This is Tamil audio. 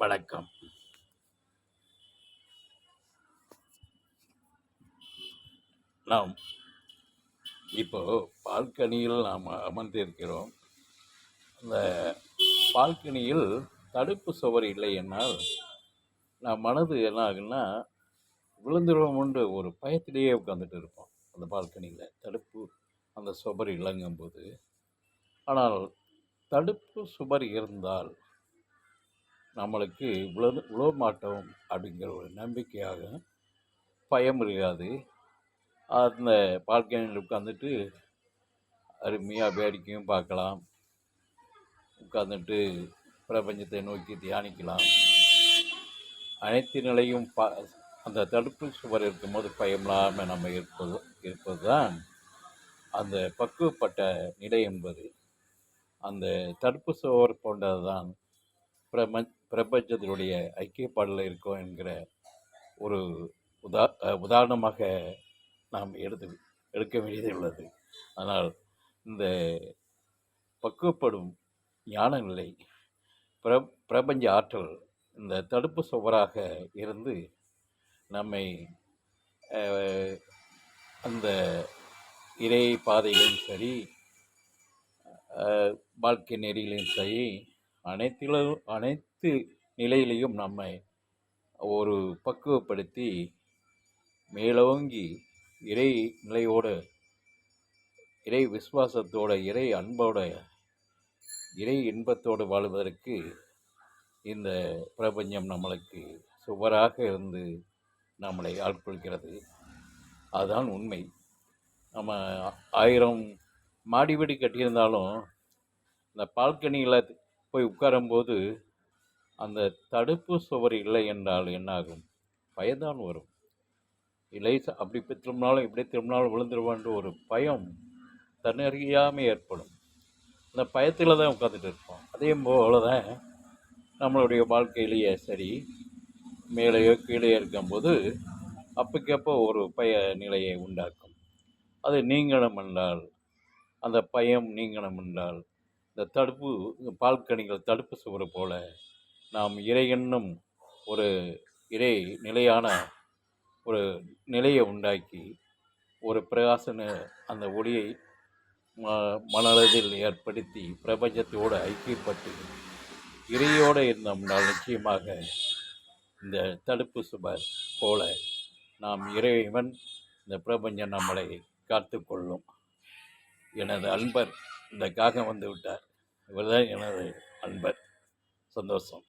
வணக்கம். நாம் இப்போ பால்கனியில் நாம் அமர்ந்திருக்கிறோம். அந்த பால்கனியில் தடுப்பு சுவர் இல்லை என்னால் நம் மனது என்ன ஆகுன்னா விழுந்துருவோம்ன்ற ஒரு பயத்திலேயே உட்காந்துட்டு இருப்போம். அந்த பால்கனியில் தடுப்பு அந்த சுவர் இல்லைங்கும்போது. ஆனால் தடுப்பு சுவர் இருந்தால் நம்மளுக்கு விழ மாட்டோம் அப்படிங்கிற ஒரு நம்பிக்கையாக பயம் இருக்காது. அந்த பால்கனியில் உட்காந்துட்டு அருமையாக வேடிக்கையும் பார்க்கலாம், உட்காந்துட்டு பிரபஞ்சத்தை நோக்கி தியானிக்கலாம். அனைத்து நிலையும் அந்த தடுப்பு சுவர் இருக்கும்போது பயமில்லாமல் நம்ம இருப்பது தான் அந்த பக்குவப்பட்ட நிலை என்பது. அந்த தடுப்பு சுவர் போன்றது தான் பிரபஞ்சத்தினுடைய ஐக்கியப்பாடில் இருக்கோம் என்கிற ஒரு உதாரணமாக நாம் எடுக்க வேண்டியது உள்ளது. ஆனால் இந்த பக்குவப்படும் ஞான நிலை பிரபஞ்ச ஆற்றல் இந்த தடுப்பு சுவராக இருந்து நம்மை அந்த இறை பாதையிலும் சரி, வாழ்க்கை நெறியிலும் சரி, அனைத்து நிலையிலையும் நம்மை ஒரு பக்குவப்படுத்தி மேலோங்கி இறை நிலையோடு, இறை விசுவாசத்தோட, இறை அன்போட, இறை இன்பத்தோடு வாழ்வதற்கு இந்த பிரபஞ்சம் நம்மளுக்கு சுவராக இருந்து நம்மளை ஆட்கொள்கிறது. அதுதான் உண்மை. நம்ம 1000 மாடி வீடு கட்டியிருந்தாலும் இந்த பால்கனியில் போய் உட்காரும்போது அந்த தடுப்பு சுவர் இல்லை என்றால் என்னாகும்? பயம்தான் வரும். இல்லை அப்படி திரும்பினாலும் இப்படி திரும்பினாலும் விழுந்துருவான்ற ஒரு பயம் தன்னறியாமல் ஏற்படும். அந்த பயத்தில் தான் உட்காந்துட்டு இருப்போம். அதே போல தான் நம்மளுடைய வாழ்க்கையிலேயே சரி, மேலேயோ கீழே இருக்கும்போது அப்பக்கப்போ ஒரு பய நிலையை உண்டாக்கும். அது நீங்கணும் என்றால், அந்த பயம் நீங்கணும் என்றால், இந்த பால்கனிகள் தடுப்பு சுவர் போல நாம் இறை என்னும் ஒரு இறை நிலையான ஒரு நிலையை உண்டாக்கி ஒரு பிரகாசன அந்த ஒளியை மனதில் ஏற்படுத்தி பிரபஞ்சத்தோடு ஐக்கியப்பட்டு இறையோடு இருந்தோம்னால் நிச்சயமாக இந்த தடுப்பு சுவர் போல நாம் இறைவன் இந்த பிரபஞ்சம் நம்மளை காத்து கொள்ளும். எனது அன்பர் இந்த காகம் வந்து விட்டார். இவர்தான் எனது அன்பர். சந்தோஷம்.